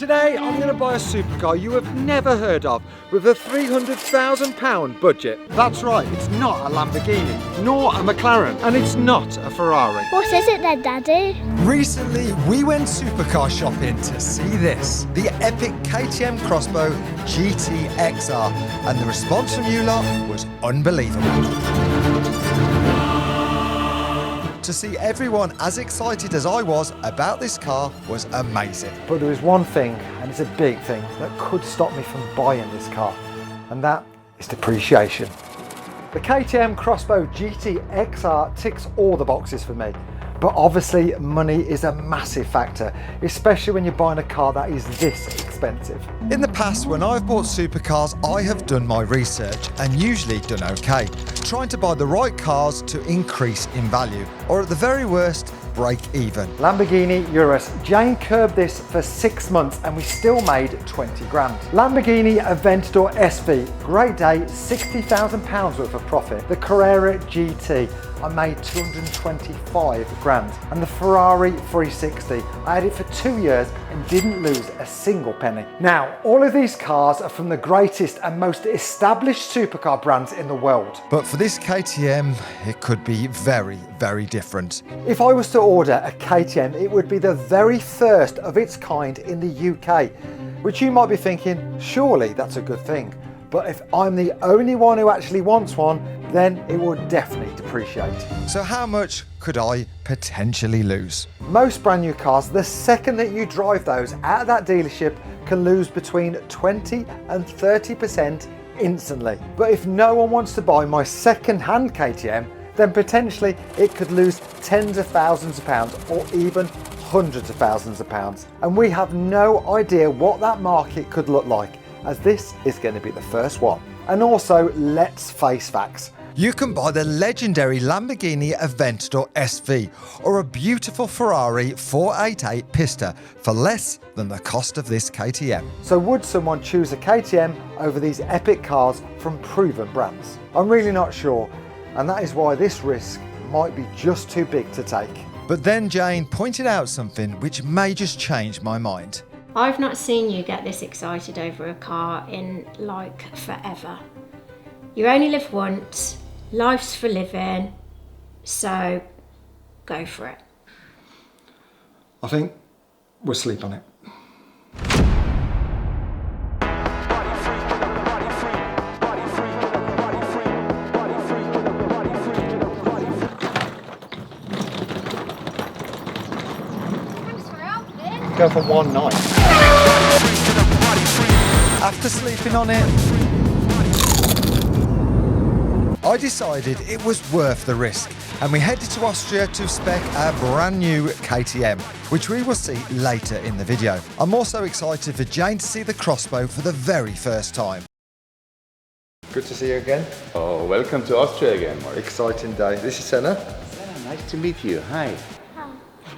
Today I'm going to buy a supercar you have never heard of with a £300,000 budget. That's right, it's not a Lamborghini, nor a McLaren, and it's not a Ferrari. What is it then, Daddy? Recently, we went supercar shopping to see this, the epic KTM Crossbow GT XR, and the response from you lot was unbelievable. To see everyone as excited as I was about this car was amazing. But there is one thing, and it's a big thing, that could stop me from buying this car, and that is depreciation. The KTM Crossbow GT XR ticks all the boxes for me, but obviously money is a massive factor, especially when you're buying a car that is this expensive. In the past, when I've bought supercars, I have done my research and usually done okay, trying to buy the right cars to increase in value, or at the very worst, break even. Lamborghini Urus. Jane curbed this for 6 months and we still made 20 grand. Lamborghini Aventador SV, great day, £60,000 worth of profit. The Carrera GT, I made 225 grand. And the Ferrari 360, I had it for 2 years and didn't lose a single penny. Now, all of these cars are from the greatest and most established supercar brands in the world. But for this KTM, it could be very, very different. If I was to order a KTM, it would be the very first of its kind in the UK, which you might be thinking, surely that's a good thing. But if I'm the only one who actually wants one, then it will definitely depreciate. So how much could I potentially lose? Most brand new cars, the second that you drive those out of that dealership, can lose between 20 and 30% instantly. But if no one wants to buy my second-hand KTM, then potentially it could lose tens of thousands of pounds or even hundreds of thousands of pounds. And we have no idea what that market could look like, as this is going to be the first one. And also, let's face facts. You can buy the legendary Lamborghini Aventador SV or a beautiful Ferrari 488 Pista for less than the cost of this KTM. So would someone choose a KTM over these epic cars from proven brands? I'm really not sure, and that is why this risk might be just too big to take. But then Jane pointed out something which may just change my mind. I've not seen you get this excited over a car in like forever. You only live once, life's for living, so go for it. I think we'll sleep on it. Go for one night. After sleeping on it, I decided it was worth the risk, and we headed to Austria to spec our brand new KTM, which we will see later in the video. I'm also excited for Jane to see the Crossbow for the very first time. Good to see you again. Oh, welcome to Austria again, Mark. Exciting day. This is Senna. Nice to meet you. Hi.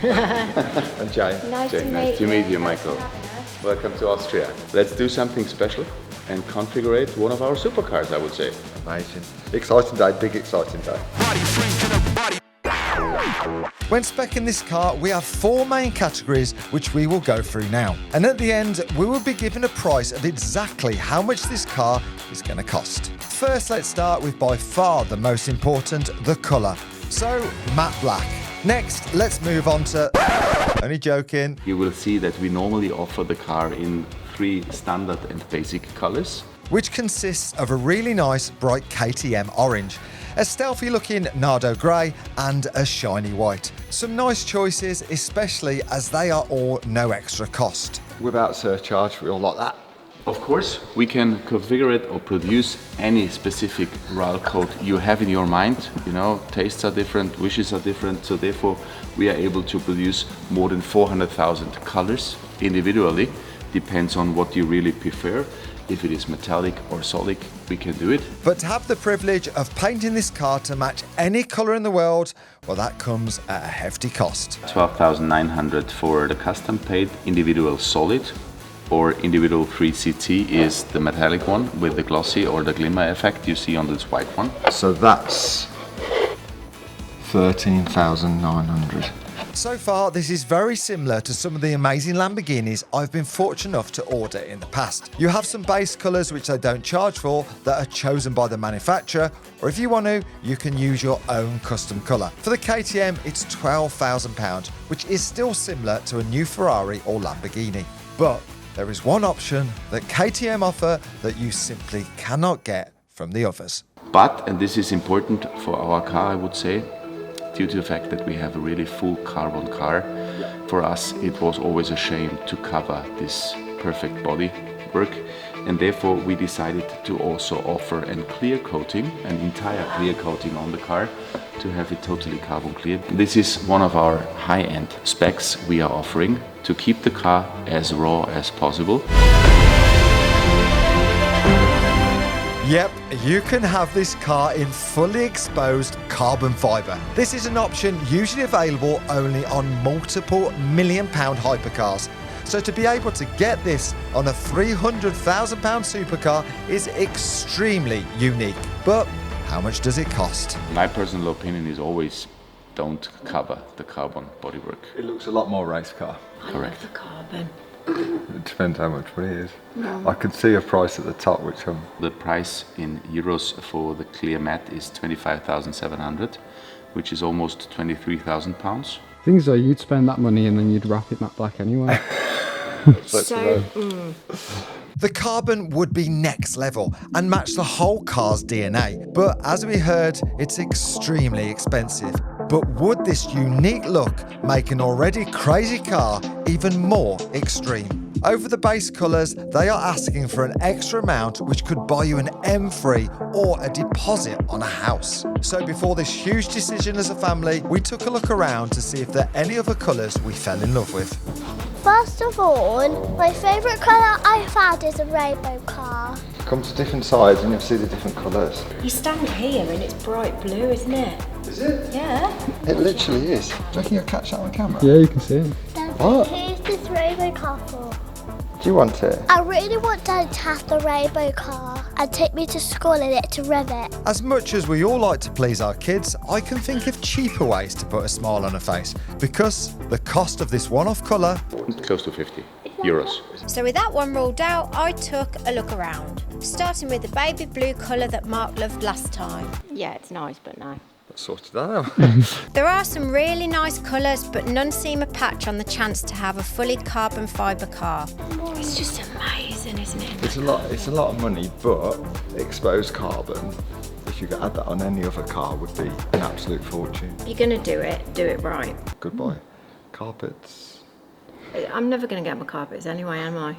And Jane. Nice to meet you, Michael. Welcome to Austria. Let's do something special and configure one of our supercars, I would say. Amazing. Exciting day, big exciting day. When speccing this car, we have 4 main categories which we will go through now. And at the end, we will be given a price of exactly how much this car is going to cost. First, let's start with by far the most important, the colour. So, matte black. Next, let's move on to... Only joking. You will see that we normally offer the car in 3 standard and basic colors. Which consists of a really nice bright KTM orange, a stealthy looking Nardo grey and a shiny white. Some nice choices, especially as they are all no extra cost. Without surcharge, we all like that. Of course, we can configure it or produce any specific RAL code you have in your mind. You know, tastes are different, wishes are different, so therefore we are able to produce more than 400,000 colors individually. Depends on what you really prefer. If it is metallic or solid, we can do it. But to have the privilege of painting this car to match any colour in the world, well, that comes at a hefty cost. 12,900 for the custom paint individual solid, or individual 3CT is the metallic one with the glossy or the glimmer effect you see on this white one. So that's 13,900. So far, this is very similar to some of the amazing Lamborghinis I've been fortunate enough to order in the past. You have some base colours which they don't charge for that are chosen by the manufacturer, or if you want to, you can use your own custom colour. For the KTM, it's £12,000, which is still similar to a new Ferrari or Lamborghini. But there is one option that KTM offer that you simply cannot get from the others. But, and this is important for our car, I would say, due to the fact that we have a really full carbon car, for us it was always a shame to cover this perfect body work, and therefore we decided to also offer a clear coating, an entire clear coating on the car, to have it totally carbon clear. This is one of our high-end specs we are offering to keep the car as raw as possible. Yep, you can have this car in fully exposed carbon fibre. This is an option usually available only on multiple £1,000,000 hypercars. So to be able to get this on a £300,000 supercar is extremely unique. But how much does it cost? My personal opinion is always don't cover the carbon bodywork. It looks a lot more race car. I love the carbon. It depends how much money it is. I could see a price at the top, which The price in euros for the clear matte is 25,700, which is almost £23,000. Things are, you'd spend that money and then you'd wrap it matte black anyway. The carbon would be next level and match the whole car's DNA. But as we heard, it's extremely expensive. But would this unique look make an already crazy car even more extreme? Over the base colours, they are asking for an extra amount which could buy you an M3 or a deposit on a house. So before this huge decision as a family, we took a look around to see if there are any other colours we fell in love with. First of all, my favourite colour I've had is a rainbow car. come to different sides and you'll see the different colours. You stand here and it's bright blue, isn't it? Is it? Yeah. It literally is. Do you reckon you'll catch that on camera? Yeah, you can see it. What? Who's this rainbow car for? Do you want it? I really want Dad to have the rainbow car and take me to school in it to rev it. As much as we all like to please our kids, I can think of cheaper ways to put a smile on a face because the cost of this one-off colour. Close to 50 euros. So with that one ruled out, I took a look around, starting with the baby blue colour that Mark loved last time. Yeah, it's nice, but no. Sorted that out. There are some really nice colours, but none seem a patch on the chance to have a fully carbon fibre car. It's just amazing, isn't it? It's a lot of money, but exposed carbon, if you could add that on any other car, would be an absolute fortune. You're going to do it right. Goodbye. Carpets. I'm never going to get my carpets anyway, am I?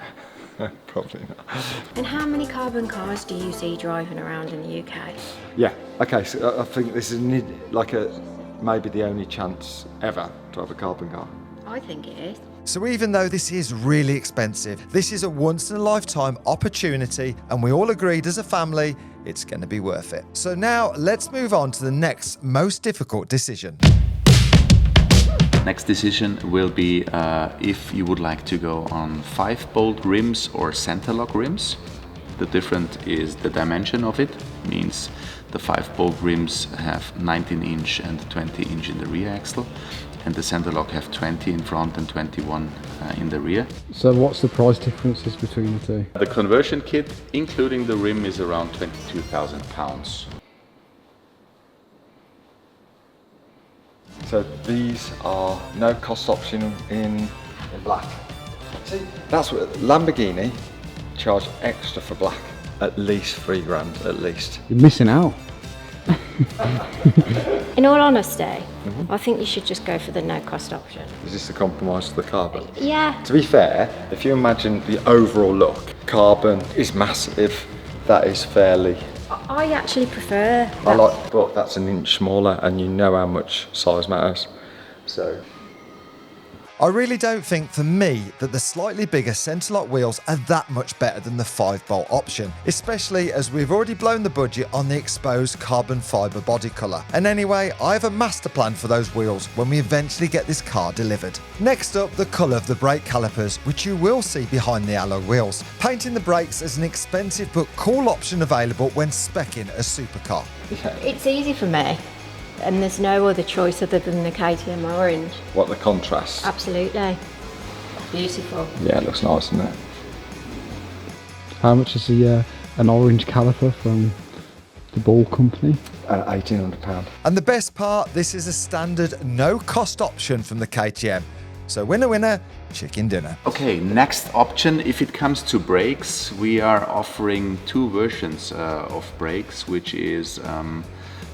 Probably not. And how many carbon cars do you see driving around in the UK? Yeah, okay, so I think this is maybe the only chance ever to have a carbon car. I think it is. So even though this is really expensive, this is a once-in-a-lifetime opportunity and we all agreed as a family it's going to be worth it. So now let's move on to the next most difficult decision. Next decision will be if you would like to go on 5-bolt rims or center lock rims. The difference is the dimension of it, means the 5-bolt rims have 19-inch and 20-inch in the rear axle, and the center lock have 20 in front and 21 in the rear. So what's the price differences between the two? The conversion kit, including the rim, is around £22,000. So these are no cost option in black. See, that's what Lamborghini charge extra for black. At least £3,000, at least. You're missing out. In all honesty, I think you should just go for the no-cost option. Is this a compromise to the carbon? Yeah. To be fair, if you imagine the overall look, carbon is massive. That is fairly. I actually prefer that. I like, but that's an inch smaller, and you know how much size matters. So. I really don't think for me that the slightly bigger centre lock wheels are that much better than the 5-bolt option, especially as we've already blown the budget on the exposed carbon fibre body colour. And anyway, I have a master plan for those wheels when we eventually get this car delivered. Next up, the colour of the brake calipers, which you will see behind the alloy wheels. Painting the brakes is an expensive but cool option available when speccing a supercar. It's easy for me. And there's no other choice other than the KTM orange. What, the contrast? Absolutely. Beautiful. Yeah, it looks nice, doesn't it? How much is an orange caliper from the Ball Company? £1,800. And the best part, this is a standard no-cost option from the KTM. So winner, winner, chicken dinner. Okay, next option, if it comes to brakes, we are offering two versions of brakes, which is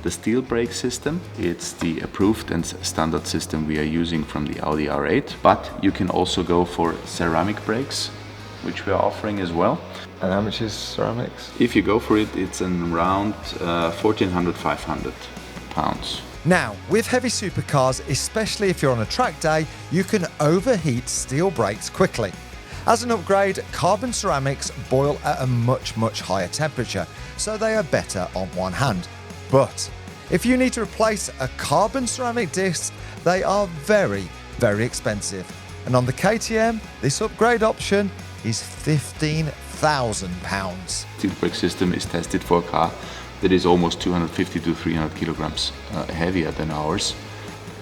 the steel brake system. It's the approved and standard system we are using from the Audi R8, but you can also go for ceramic brakes, which we are offering as well. And how much is ceramics? If you go for it, it's around 1,400, 500 pounds. Now, with heavy supercars, especially if you're on a track day, you can overheat steel brakes quickly. As an upgrade, carbon ceramics boil at a much, much higher temperature, so they are better on one hand. But if you need to replace a carbon ceramic disc, they are very, very expensive. And on the KTM, this upgrade option is £15,000. Steel brake system is tested for a car that is almost 250 to 300 kilograms heavier than ours.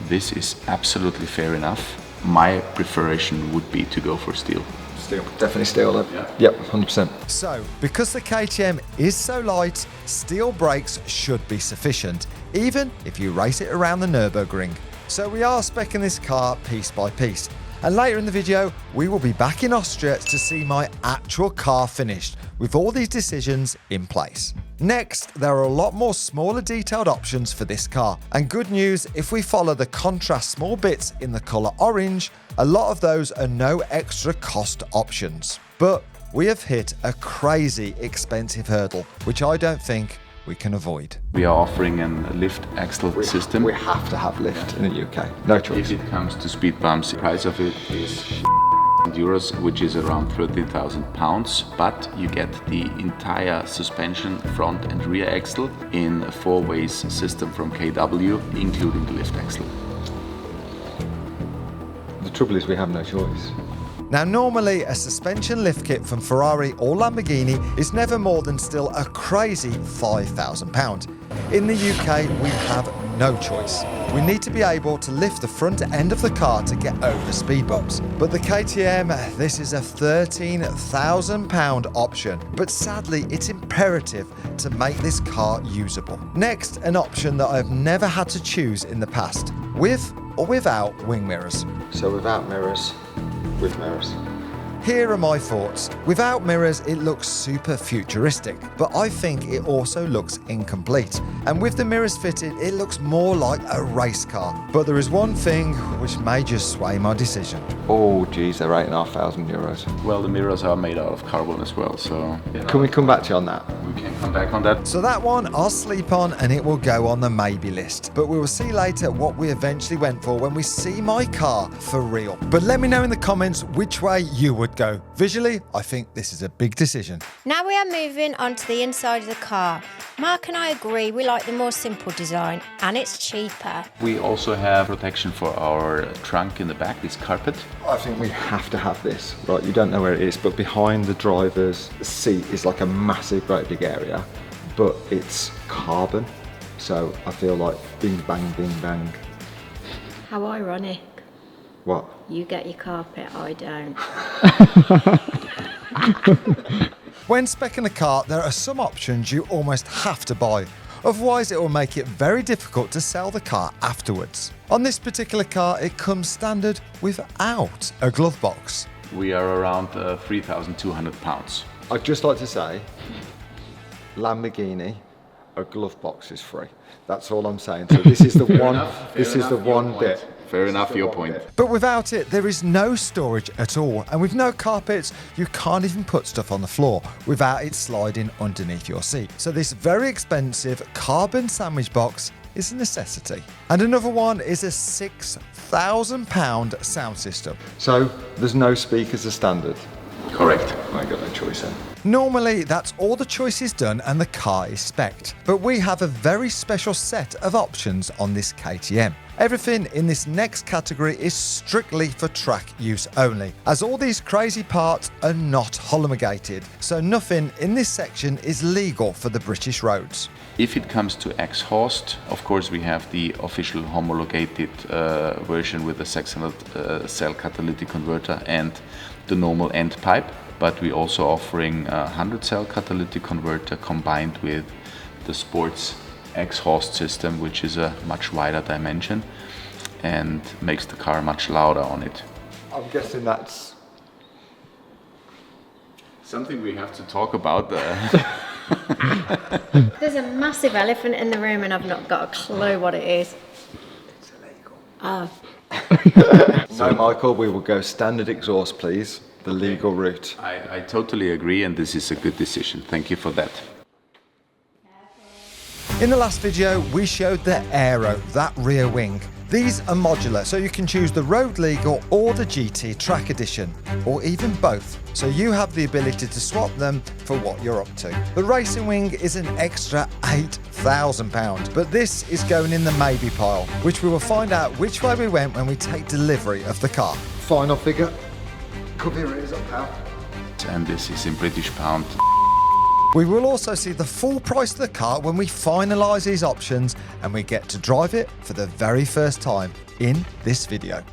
This is absolutely fair enough. My preferation would be to go for steel. Steel, definitely steel then. Yeah. Yep, 100%. So, because the KTM is so light, steel brakes should be sufficient, even if you race it around the Nürburgring. So we are speccing this car piece by piece. And later in the video, we will be back in Austria to see my actual car finished, with all these decisions in place. Next, there are a lot more smaller detailed options for this car. And good news, if we follow the contrast small bits in the colour orange, a lot of those are no extra cost options. But we have hit a crazy expensive hurdle, which I don't think we can avoid. We are offering a lift axle system. We have to have lift in the UK. No choice. If it comes to speed bumps, the price of it is euros, which is around 30,000 pounds, but you get the entire suspension, front and rear axle in a 4-ways system from KW, including the lift axle. The trouble is we have no choice. Now, normally a suspension lift kit from Ferrari or Lamborghini is never more than still a crazy £5,000. In the UK, we have no choice. We need to be able to lift the front end of the car to get over speed bumps. But the KTM, this is a £13,000 option. But sadly, it's imperative to make this car usable. Next, an option that I've never had to choose in the past, with or without wing mirrors. So without mirrors, with mirrors. Here are my thoughts. Without mirrors, it looks super futuristic, but I think it also looks incomplete. And with the mirrors fitted, it looks more like a race car. But there is one thing which may just sway my decision. Oh geez, they're €8,500. Well, the mirrors are made out of carbon as well, so Can we come back to you on that? we can come back on that. So that one I'll sleep on and it will go on the maybe list. But we will see later what we eventually went for when we see my car for real. But let me know in the comments which way you would go. Visually, I think this is a big decision. Now we are moving on to the inside of the car. Mark and I agree we like the more simple design and it's cheaper. We also have protection for our trunk in the back, this carpet. I think we have to have this. Right, you don't know where it is, but behind the driver's seat is like a massive, great big area, but it's carbon. So I feel like bing bang, bing bang. How ironic. What? You get your carpet, I don't. When speccing a car, there are some options you almost have to buy. Otherwise, it will make it very difficult to sell the car afterwards. On this particular car, it comes standard without a glove box. We are around 3,200 pounds. I'd just like to say, Lamborghini, a glove box is free. That's all I'm saying. So this is the one. This is the one bit. Fair enough, your point. But without it, there is no storage at all. And with no carpets, you can't even put stuff on the floor without it sliding underneath your seat. So this very expensive carbon sandwich box is a necessity. And another one is a £6,000 sound system. So there's no speakers as standard. Correct. I ain't got no choice then. Normally, that's all the choices done and the car is spec'd. But we have a very special set of options on this KTM. Everything in this next category is strictly for track use only, as all these crazy parts are not homologated, so nothing in this section is legal for the British roads. If it comes to exhaust, of course we have the official homologated version with the 600 cell catalytic converter and the normal end pipe, but we're also offering a 100 cell catalytic converter combined with the sports exhaust system, which is a much wider dimension and makes the car much louder on it. I'm guessing that's something we have to talk about. There's a massive elephant in the room and I've not got a clue what it is. It's illegal. Oh. No, Michael, we will go standard exhaust, please. The legal route. I totally agree, and this is a good decision. Thank you for that. In the last video, we showed the Aero, that rear wing. These are modular, so you can choose the road legal or the GT track edition, or even both. So you have the ability to swap them for what you're up to. The racing wing is an extra £8,000, but this is going in the maybe pile, which we will find out which way we went when we take delivery of the car. Final figure. Cover your ears up, pal. And this is in British pound. We will also see the full price of the car when we finalise these options and we get to drive it for the very first time in this video.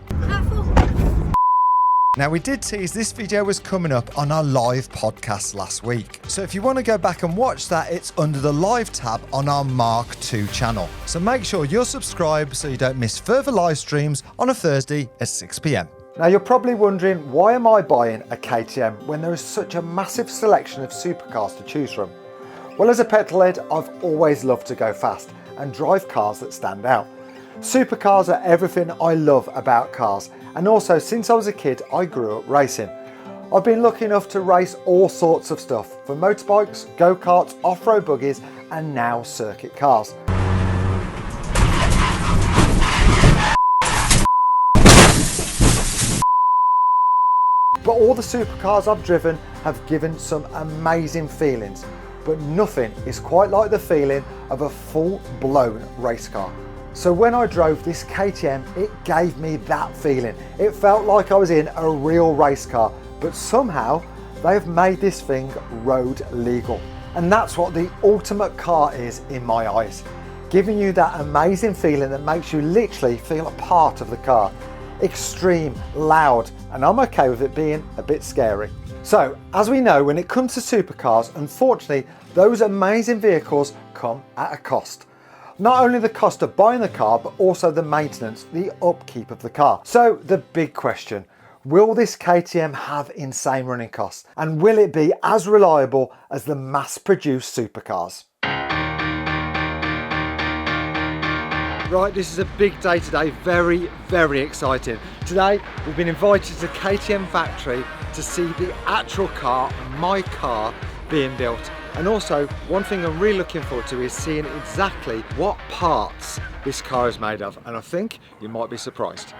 Now, we did tease this video was coming up on our live podcast last week. So if you want to go back and watch that, it's under the live tab on our Mark II channel. So make sure you're subscribed so you don't miss further live streams on a Thursday at 6 p.m. Now you're probably wondering, why am I buying a KTM when there is such a massive selection of supercars to choose from? Well, as a petrolhead, I've always loved to go fast and drive cars that stand out. Supercars are everything I love about cars, and also since I was a kid I grew up racing. I've been lucky enough to race all sorts of stuff, from motorbikes, go-karts, off-road buggies and now circuit cars. But all the supercars I've driven have given some amazing feelings, but nothing is quite like the feeling of a full-blown race car. So when I drove this KTM, it gave me that feeling. It felt like I was in a real race car, but somehow they have made this thing road legal. And that's what the ultimate car is in my eyes, giving you that amazing feeling that makes you literally feel a part of the car. Extreme, loud, and I'm okay with it being a bit scary. So, as we know, when it comes to supercars, unfortunately, those amazing vehicles come at a cost. Not only the cost of buying the car, but also the maintenance, the upkeep of the car. So, the big question, will this KTM have insane running costs? And will it be as reliable as the mass-produced supercars? Right, this is a big day today, very, very exciting. Today, we've been invited to KTM factory to see the actual car, my car, being built. And also, one thing I'm really looking forward to is seeing exactly what parts this car is made of. And I think you might be surprised.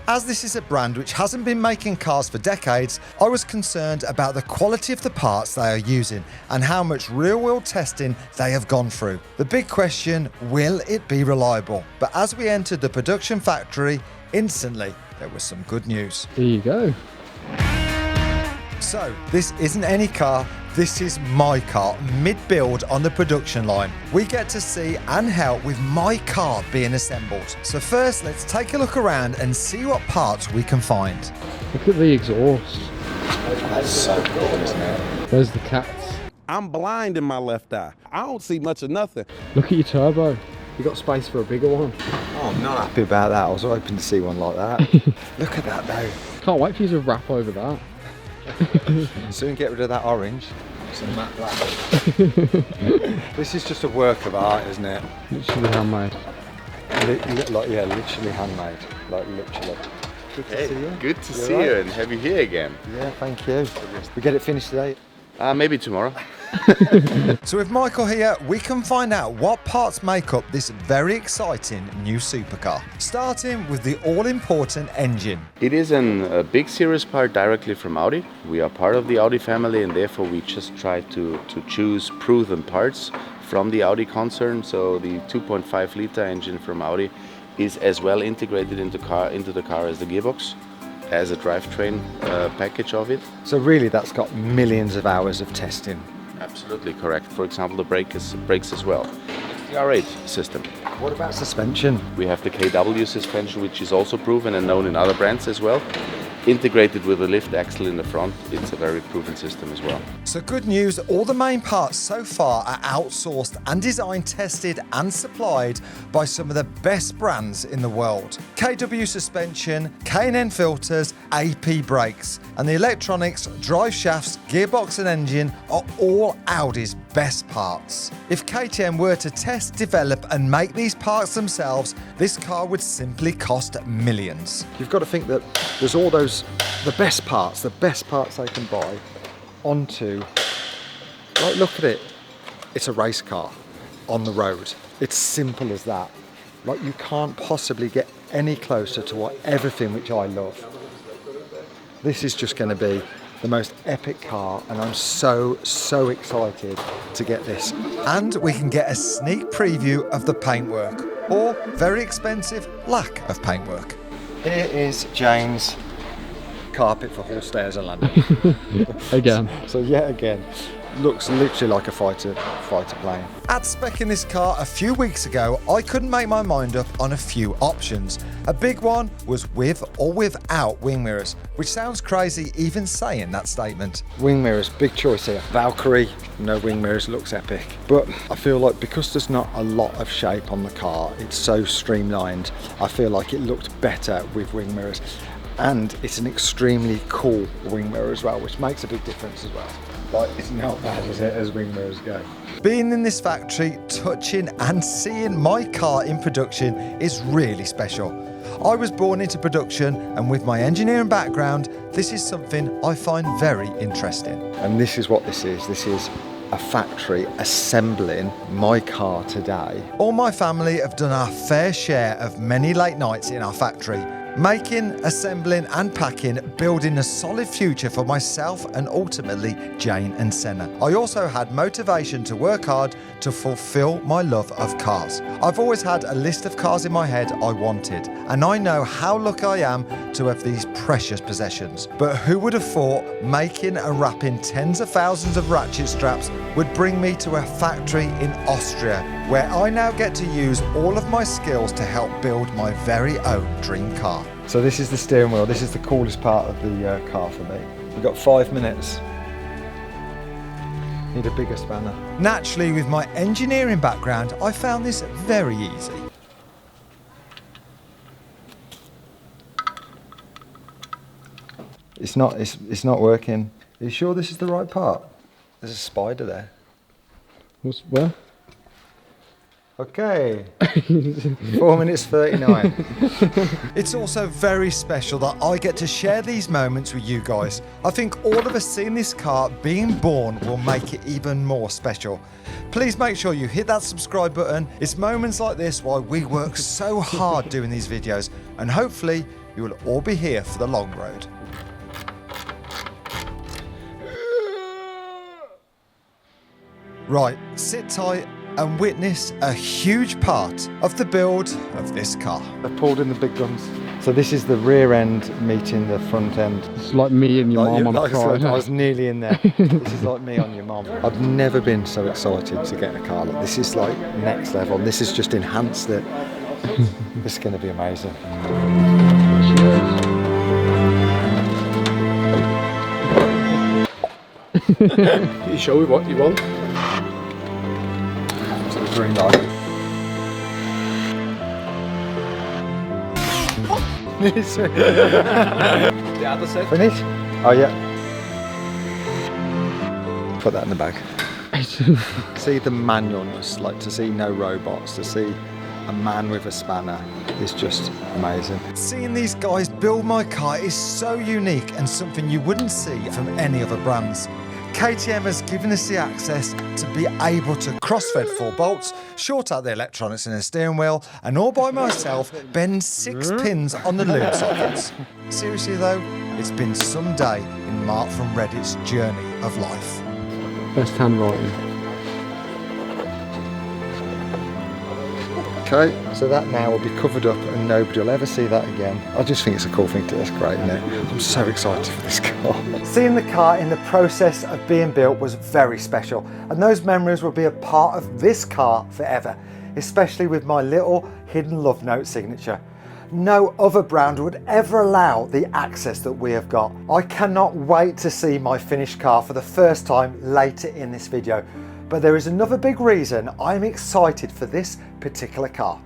As this is a brand which hasn't been making cars for decades, I was concerned about the quality of the parts they are using and how much real-world testing they have gone through. The big question, will it be reliable? But as we entered the production factory, instantly there was some good news. There you go. So, this isn't any car, this is my car, mid-build on the production line. We get to see and help with my car being assembled. So first, let's take a look around and see what parts we can find. Look at the exhaust. That's so cool, isn't it? There's the cats. I'm blind in my left eye. I don't see much of nothing. Look at your turbo. You got space for a bigger one. Oh, I'm not happy about that. I was hoping to see one like that. Look at that though. Can't wait for you to wrap over that. Soon get rid of that orange. Some matte black. This is just a work of art, isn't it? Literally handmade. Like, yeah, literally handmade. Like, literally. Good to see you. Good to You're see right. you and have you here again. Yeah, thank you. We get it finished today. Maybe tomorrow. So with Michael here, we can find out what parts make up this very exciting new supercar. Starting with the all-important engine. It is a big series part directly from Audi. We are part of the Audi family, and therefore we just try to choose proven parts from the Audi concern. So the 2.5 liter engine from Audi is as well integrated into the car as the gearbox, as a drivetrain package of it. So really that's got millions of hours of testing. Absolutely correct. For example, the brakes as well. It's the R8 system. What about suspension? We have the KW suspension, which is also proven and known in other brands as well. Integrated with a lift axle in the front, it's a very proven system as well. So good news, all the main parts so far are outsourced and designed, tested and supplied by some of the best brands in the world. KW suspension, K&N filters, AP brakes, and the electronics, drive shafts, gearbox and engine are all Audi's best parts. If KTM were to test, develop and make these parts themselves, this car would simply cost millions. You've got to think that there's all those, the best parts they can buy onto, like look at it, it's a race car on the road. It's simple as that. Like you can't possibly get any closer to what everything which I love. This is just going to be the most epic car and I'm so excited to get this. And we can get a sneak preview of the paintwork, or very expensive lack of paintwork. Here is Jane's carpet for horse stairs and landing. Again. So yet again, looks literally like a fighter plane. At speccing this car a few weeks ago, I couldn't make my mind up on a few options. A big one was with or without wing mirrors, which sounds crazy even saying that statement. Wing mirrors, big choice here. Valkyrie, no wing mirrors, looks epic. But I feel like because there's not a lot of shape on the car, it's so streamlined, I feel like it looked better with wing mirrors. And it's an extremely cool wing mirror as well, which makes a big difference as well. Like, it's not bad, is it, as wing mirrors go? Being in this factory, touching and seeing my car in production is really special. I was born into production, and with my engineering background, this is something I find very interesting. And this is what this is. This is a factory assembling my car today. All my family have done our fair share of many late nights in our factory, making, assembling and packing, building a solid future for myself and ultimately Jane and Senna. I also had motivation to work hard to fulfill my love of cars. I've always had a list of cars in my head I wanted, and I know how lucky I am to have these precious possessions. But who would have thought making and wrapping tens of thousands of ratchet straps would bring me to a factory in Austria, where I now get to use all of my skills to help build my very own dream car. So this is the steering wheel. This is the coolest part of the car for me. We've got 5 minutes. Need a bigger spanner. Naturally, with my engineering background, I found this very easy. It's not working. Are you sure this is the right part? There's a spider there. Where? Okay. 4 minutes 39. It's also very special that I get to share these moments with you guys. I think all of us seeing this car being born will make it even more special. Please make sure you hit that subscribe button. It's moments like this why we work so hard doing these videos, and hopefully you will all be here for the long road. Right, sit tight and witness a huge part of the build of this car. They've pulled in the big guns. So this is the rear end meeting the front end. It's like me and your mum on a I Friday. was nearly in there. This is like me on your mum. I've never been so excited to get a car. Like, this is like next level. This has just enhanced it. This is going to be amazing. You show me what you want? Green light. The other side. Finish? Oh yeah. Put that in the bag. See the manualness, like to see no robots, to see a man with a spanner is just amazing. Seeing these guys build my car is so unique and something you wouldn't see from any other brands. KTM has given us the access to be able to cross-thread 4 bolts, short out the electronics in the steering wheel, and all by myself bend 6 pins on the lube sockets. Seriously though, it's been some day in Mark from Reddit's journey of life. Best handwriting. Okay, so that now will be covered up and nobody will ever see that again. I just think it's a cool thing to do. It's great, isn't it? I'm so excited for this car. Seeing the car in the process of being built was very special, and those memories will be a part of this car forever, especially with my little hidden love note signature. No other brand would ever allow the access that we have got. I cannot wait to see my finished car for the first time later in this video. But there is another big reason I'm excited for this particular car.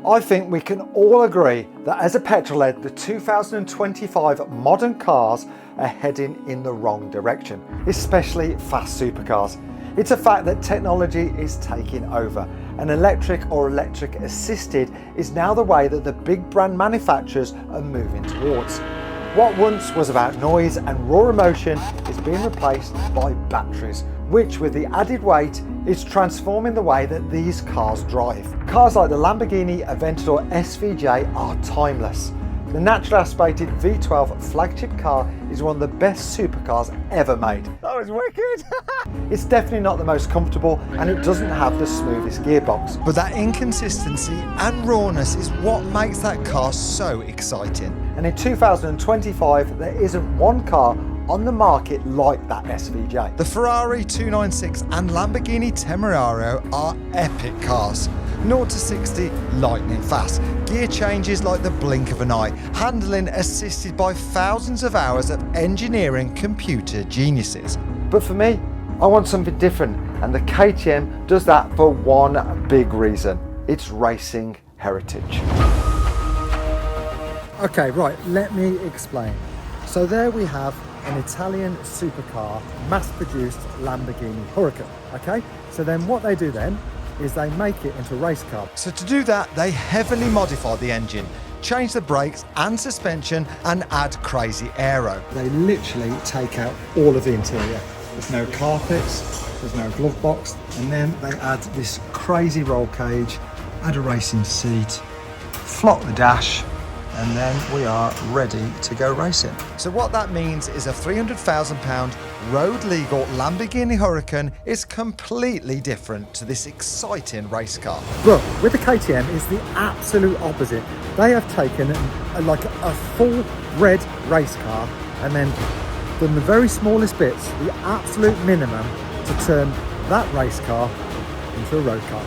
I think we can all agree that as a petrolhead, the 2025 modern cars are heading in the wrong direction, especially fast supercars. It's a fact that technology is taking over, and electric or electric assisted is now the way that the big brand manufacturers are moving towards. What once was about noise and raw emotion is being replaced by batteries, which with the added weight is transforming the way that these cars drive. Cars like the Lamborghini Aventador SVJ are timeless. The naturally aspirated V12 flagship car is one of the best supercars ever made. That was wicked! It's definitely not the most comfortable, and it doesn't have the smoothest gearbox. But that inconsistency and rawness is what makes that car so exciting. And in 2025, there isn't one car on the market like that SVJ. The Ferrari 296 and Lamborghini Temerario are epic cars. 0 to 60 lightning fast, gear changes like the blink of an eye, handling assisted by thousands of hours of engineering computer geniuses. But for me, I want something different, and the KTM does that for one big reason. It's racing heritage. Okay, right, let me explain. So there we have an Italian supercar, mass-produced Lamborghini Huracan, okay? So then what they do then is they make it into a race car. So to do that, they heavily modify the engine, change the brakes and suspension, and add crazy aero. They literally take out all of the interior. There's no carpets, there's no glove box, and then they add this crazy roll cage, add a racing seat, flock the dash, and then we are ready to go racing. So what that means is a £300,000 road legal Lamborghini Huracan is completely different to this exciting race car. But with the KTM, it's the absolute opposite. They have taken like a full red race car and then done the very smallest bits, the absolute minimum, to turn that race car into a road car.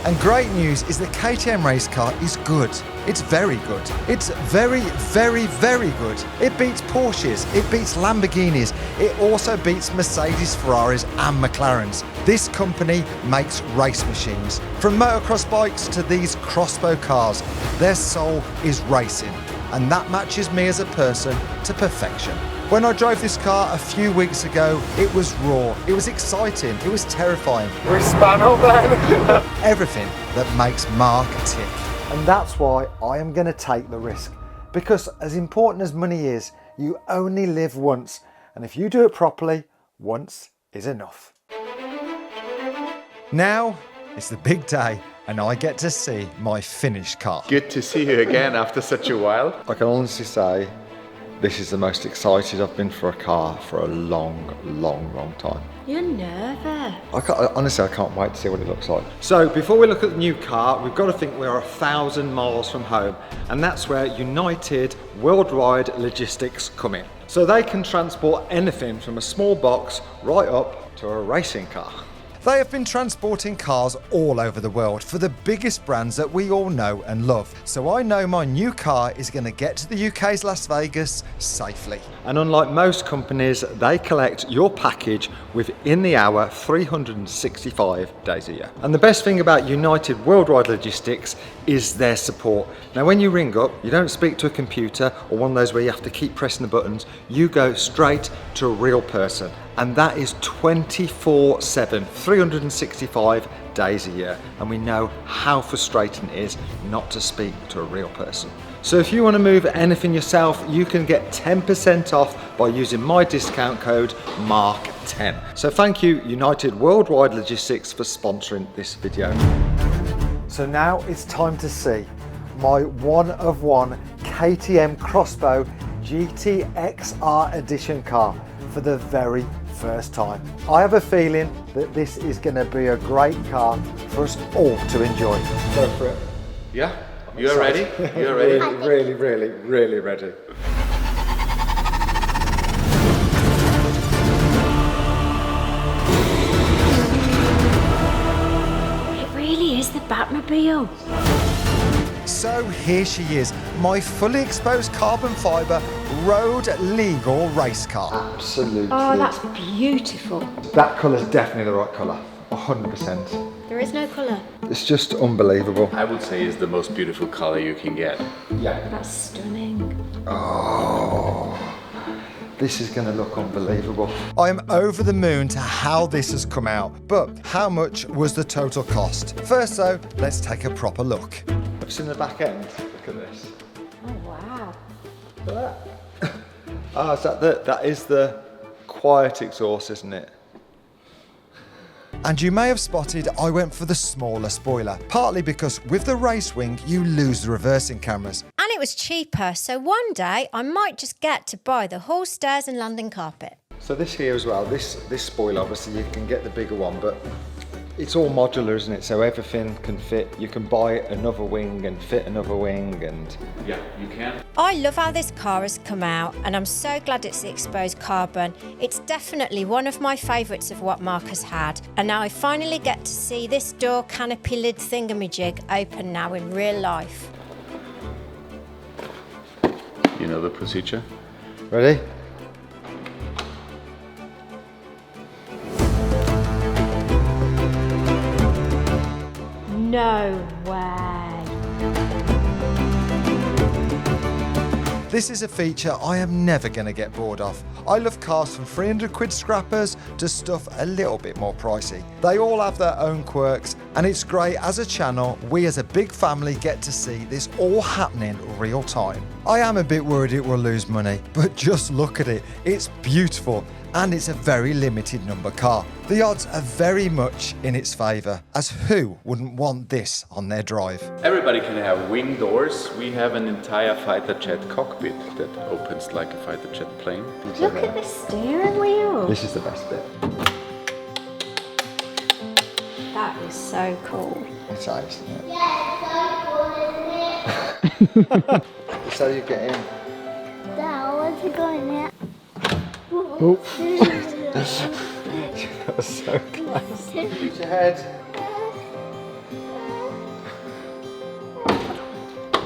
And great news is the KTM race car is good. It's very good. It's very, very, very good. It beats Porsches, it beats Lamborghinis, it also beats Mercedes, Ferraris and McLarens. This company makes race machines. From motocross bikes to these crossbow cars, their soul is racing. And that matches me as a person to perfection. When I drove this car a few weeks ago, it was raw, it was exciting, it was terrifying. We span up then. Everything that makes Mark tick. And that's why I am going to take the risk. Because as important as money is, you only live once. And if you do it properly, once is enough. Now it's the big day and I get to see my finished car. Good to see you again after such a while. I can honestly say this is the most excited I've been for a car for a long, long, long time. You're nervous. Honestly, I can't wait to see what it looks like. So before we look at the new car, we've got to think we're 1,000 miles from home, and that's where United Worldwide Logistics come in. So they can transport anything from a small box right up to a racing car. They have been transporting cars all over the world for the biggest brands that we all know and love. So I know my new car is going to get to the UK's Las Vegas safely. And unlike most companies, they collect your package within the hour 365 days a year. And the best thing about United Worldwide Logistics is their support. Now when you ring up, you don't speak to a computer or one of those where you have to keep pressing the buttons. You go straight to a real person. And that is 24/7, 365 days a year. And we know how frustrating it is not to speak to a real person. So if you want to move anything yourself, you can get 10% off by using my discount code MARK10. So thank you United Worldwide Logistics for sponsoring this video. So now it's time to see my one-of-one KTM Crossbow GT-XR Edition car for the very first time. I have a feeling that this is going to be a great car for us all to enjoy. Go for it. Yeah? You're ready? You're ready? Really, really, really ready. It really is the Batmobile. So here she is, my fully exposed carbon fibre road legal race car. Absolutely. Oh, that's beautiful. That colour's definitely the right colour. 100%. There is no colour. It's just unbelievable. I would say it's the most beautiful color you can get. Yeah. That's stunning. Oh, this is going to look unbelievable. I am over the moon to how this has come out, but how much was the total cost? First though, let's take a proper look. Have you seen the back end? Look at this. Oh, wow. Look at that. Ah, is that is the quiet exhaust, isn't it? And you may have spotted I went for the smaller spoiler, partly because with the race wing you lose the reversing cameras. And it was cheaper, so one day I might just get to buy the whole stairs and landing carpet. So this here as well, this spoiler, obviously you can get the bigger one, but it's all modular, isn't it? So everything can fit. You can buy another wing and fit another wing and... Yeah, you can. I love how this car has come out, and I'm so glad it's the exposed carbon. It's definitely one of my favourites of what Mark has had, and now I finally get to see this door canopy lid thingamajig open now in real life. You know the procedure? Ready? No way. This is a feature I am never going to get bored of. I love cars from 300 quid scrappers to stuff a little bit more pricey. They all have their own quirks, and it's great as a channel, we as a big family get to see this all happening real time. I am a bit worried it will lose money, but just look at it. It's beautiful, and it's a very limited number car. The odds are very much in its favour, as who wouldn't want this on their drive? Everybody can have wing doors. We have an entire fighter jet cockpit that opens like a fighter jet plane. Look at the steering wheel. This is the best bit. That is so cool. It's nice, isn't it? Yeah, it's so cool, isn't it? So you get in. Dad, I want to go in there. That was so close. Use your head.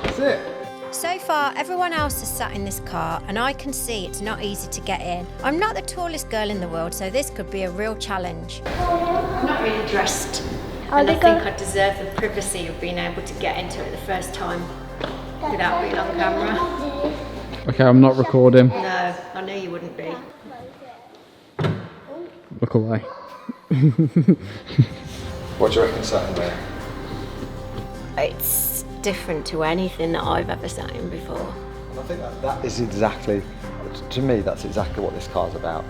That's it. So far, everyone else has sat in this car, and I can see it's not easy to get in. I'm not the tallest girl in the world, so this could be a real challenge. I'm not really dressed. And I think I deserve the privacy of being able to get into it the first time without being on camera. Okay, I'm not recording. No, I knew you wouldn't be. Look away. What do you reckon sat in there? It's different to anything that I've ever sat in before. And I think that is exactly, to me, that's exactly what this car's about.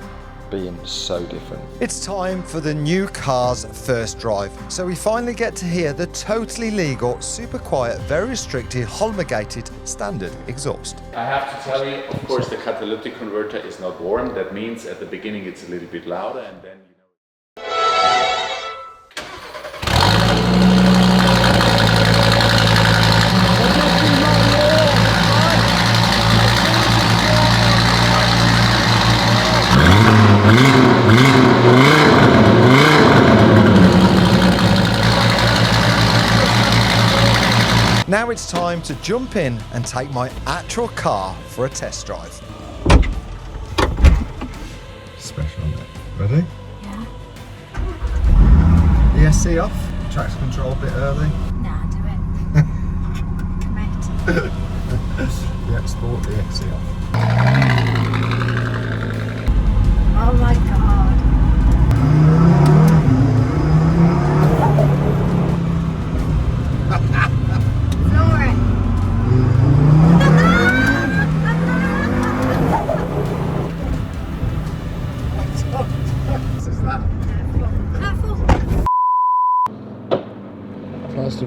Being so different. It's time for the new car's first drive. So we finally get to hear the totally legal, super quiet, very restricted, homologated standard exhaust. I have to tell you, of course, the catalytic converter is not warm. That means at the beginning it's a little bit louder, and then you know. Now it's time to jump in and take my actual car for a test drive. Special on it. Ready? Yeah. ESC off. Traction control a bit early. Nah, do it. Commit. Yep, sport ESC off. Oh my god. Floor it.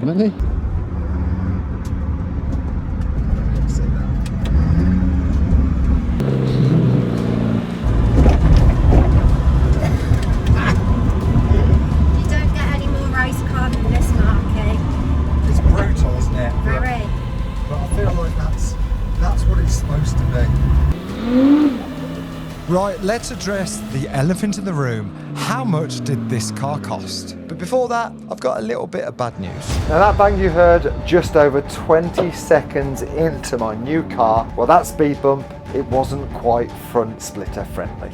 Definitely. You don't get any more race car than this, Marky. It's brutal, isn't it? Very. But I feel like that's what it's supposed to be. Right, let's address the elephant in the room. How much did this car cost? But before that, I've got a little bit of bad news. Now that bang you heard just over 20 seconds into my new car, well, that speed bump, it wasn't quite front splitter friendly.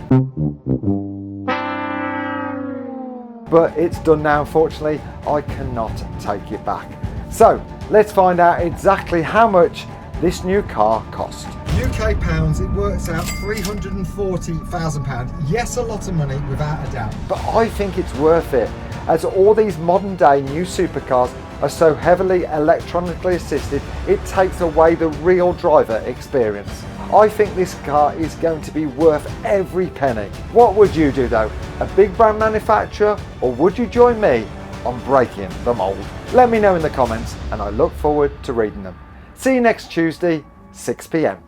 But it's done now, unfortunately. I cannot take it back. So let's find out exactly how much this new car cost. UK pounds, it works out £340,000. Yes, a lot of money, without a doubt. But I think it's worth it, as all these modern day new supercars are so heavily electronically assisted, it takes away the real driver experience. I think this car is going to be worth every penny. What would you do though? A big brand manufacturer, or would you join me on breaking the mold? Let me know in the comments, and I look forward to reading them. See you next Tuesday, 6 p.m.